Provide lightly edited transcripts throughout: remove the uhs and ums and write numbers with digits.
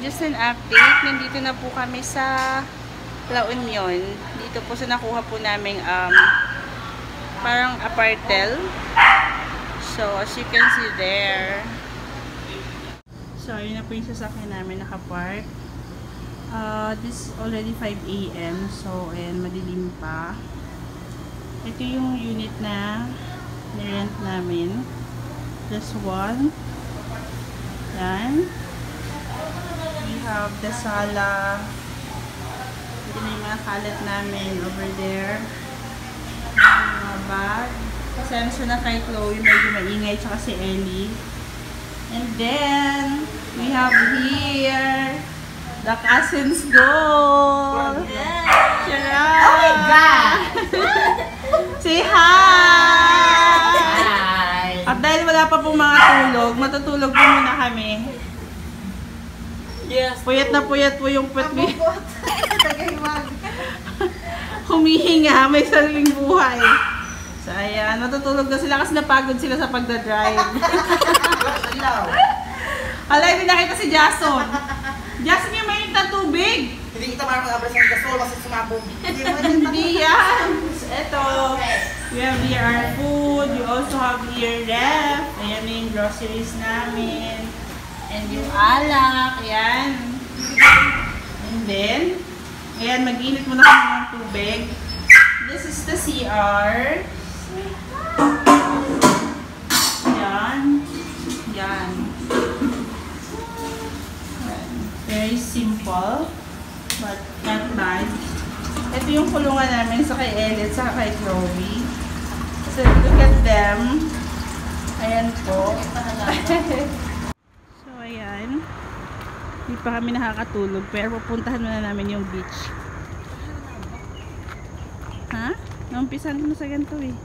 just an update. Nandito na po kami sa La Union. Dito po sa nakuha po namin parang apartel. So, as you can see there. So, yun na po yung sasakyan namin nakapark. This is already 5 AM. So, ayan, madilim pa. Ito yung unit na nirent namin. This one. Yan. We have the sala. Ito na yung mga kalat namin over there. Yung mga bag. Pasensya na kay Chloe, medyo maingay, tsaka si Ellie. And then, we have here the Cousins Gold. Charot! Oh my God! Say hi! At dahil wala pa pong mga tulog, matutulog po muna kami. Yes. Puyat na puyat po yung pet me. Humihinga, may sariling buhay. So ayan, matutulog na sila kasi napagod sila sa pagdadrive. Hala, hindi nakita si Jason. Jason, yung mainit na tubig. Hindi kita marang mag-abras ng gasol kasi sumabog. Hindi yan. Ito, we have here our food. You also have here ref. Ayan yung groceries namin. And yung alak. Ayan. And then, ayan, mag-init muna kami ng tubig. This is the CR. Ayan. Ayan. Very simple, but not bad. Ito yung kulungan namin sa kay Elliot, sa kay Chloe. So, look at them. Ayan po. So, ayan. Hindi pa kami nakakatulog, pero pupuntahan muna namin yung beach. Ha? Naumpisan ko na sa ganito eh.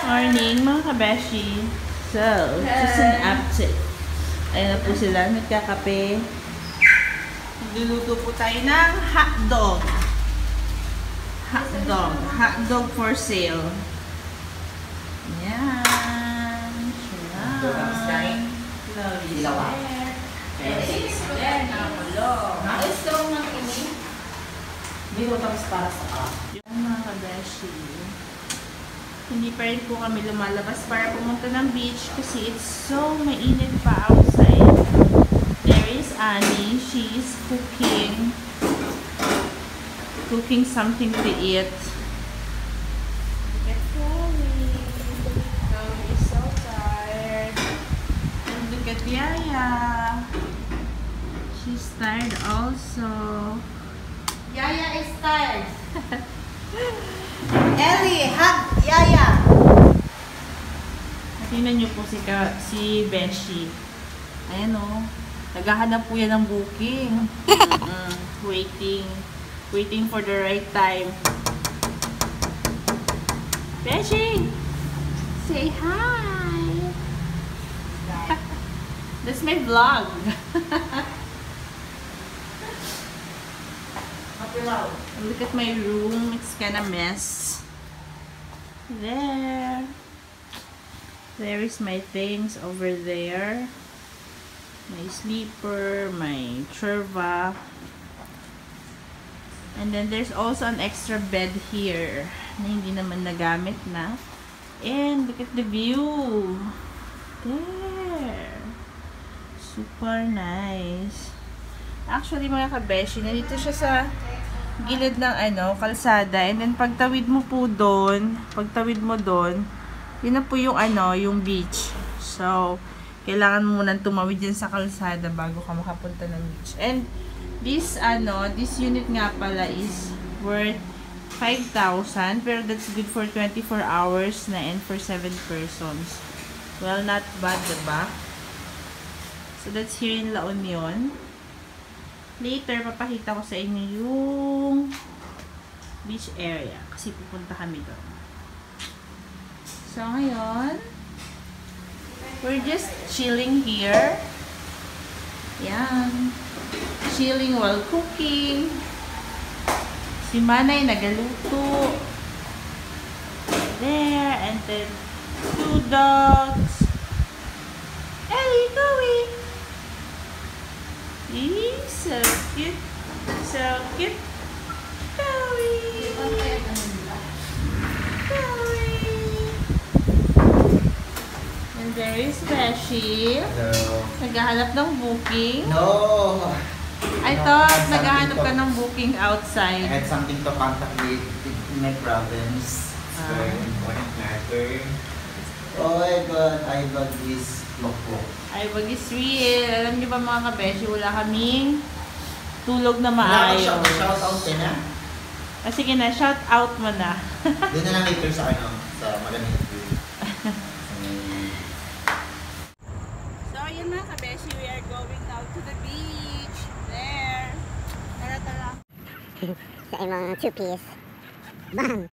Morning mga kabeshi. So, just an update. Ayan na po sila, nagkakape. Nagluluto po tayo ng hotdog. Hotdog for sale. Ayan. Shalom. Dilawa. Strong ng ini. Hindi mo tapos para sa ka. Ayan mga kabeshi. Hindi pa rin po kami lumalabas para pumunta ng beach kasi it's so mainit pa outside. There is Annie. She is cooking something to eat. Look at Chloe. Chloe is so tired. And look at Yaya. She's tired also. Yaya is tired. Ellie, hug Yaya. Tingnan niyo po si Beshi. Ayan o. Naghahanap po yan ng booking. Waiting for the right time. Beshi! Say hi! That's my vlog. Look at my room. It's kind of mess. There is my things over there. My sleeper, my churva. And then there's also an extra bed here na hindi naman nagamit na. And look at the view. There. Super nice. Actually mga kabeshi, nandito siya sa gilid ng kalsada, and then pagtawid mo doon, yun na po yung yung beach. So, kailangan mo munang tumawid dyan sa kalsada bago ka makapunta ng beach. And this unit nga pala is worth 5,000, pero that's good for 24 hours na and for 7 persons. Well, not bad, diba? So, that's here in La Union. Later, papakita ko sa inyo yung beach area. Kasi pupunta kami doon. So, ngayon, we're just chilling here. Yan. Chilling while cooking. Si Manay nagaluto. There. And then, 2 dogs. Ellie, Chloe. So cute. So cute. Chloe. Chloe. And there is Beshi. Hello. Naghahanap ng booking. No! I thought naghahanap ka ng booking I outside. had something to contact with my province. It's very important matter. Oh my God, I got this look. Ay, wag is real. Alam niyo ba mga kabeshi, wala kaming tulog na Wala maayos. ka shout out din na? Sige na, shout out mo na. Doon na lang later sa sa malamig view. So, yun mga kabeshi, we are going now to the beach. There. Tara, tara. Sa mga 2-piece. Bang!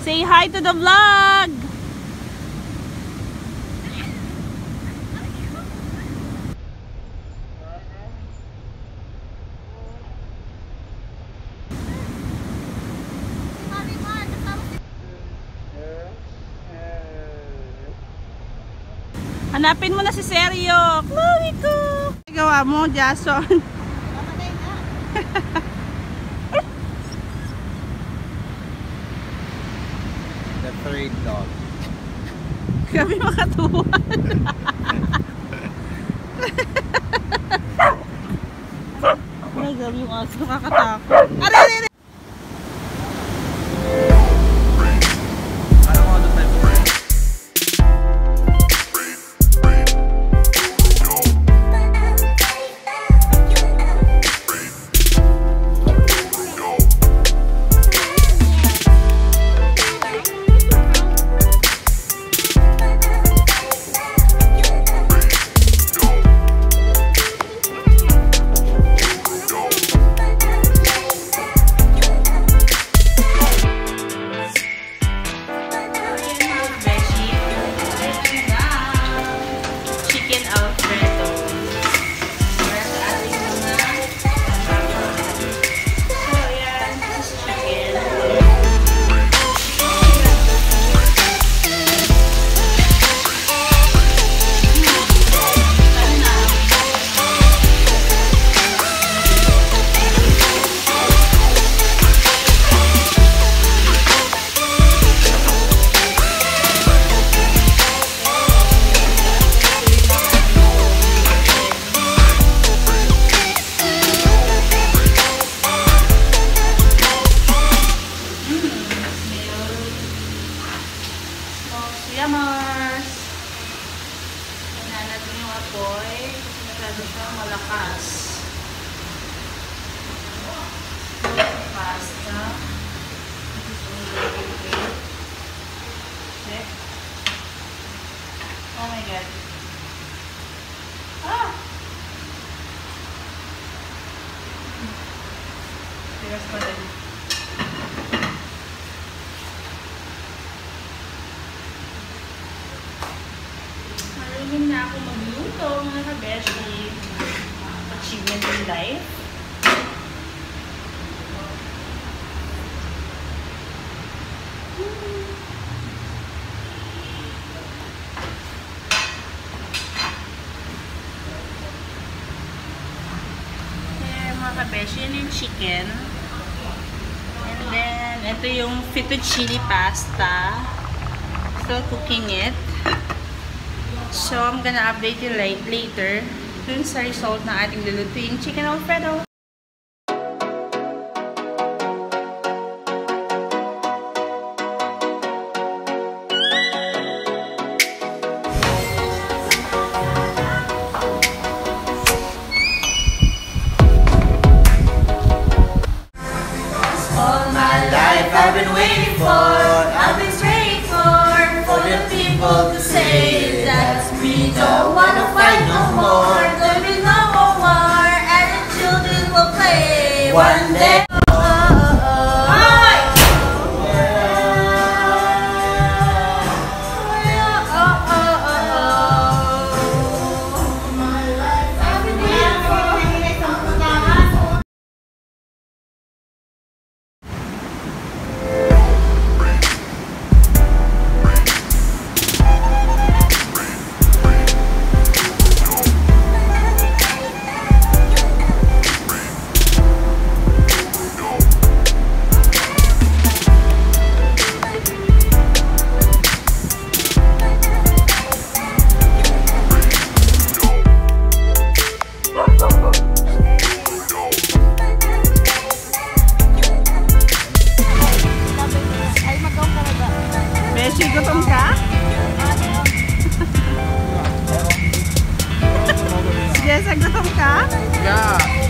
Say hi to the vlog! Hanapin mo na si Seryo! Chloe ko! Gawa mo, Jason. The third dog. Kami makatuwan. Ay, gabi yung aso. Nakakatakot. Aray, aray, aray! Yamers! Tingnan natin yung apoy kasi masyado siyang malakas. Pasta. Okay. Oh my God. Ah! Tigas pa din. Marunong na ako magluto, mga kabeshi. Achievement in life. Mga kabeshi, yun yung chicken. And then, ito yung fettuccine pasta. Still cooking it. So, I'm gonna update you later dun sa result na ating lulutuin chicken Alfredo. I've been waiting for, I've been praying for the people to say that we don't wanna fight no more. There will be no more war, and the children will play One day. Beshi, gutom ka? Jessa, gutom ka? Yeah.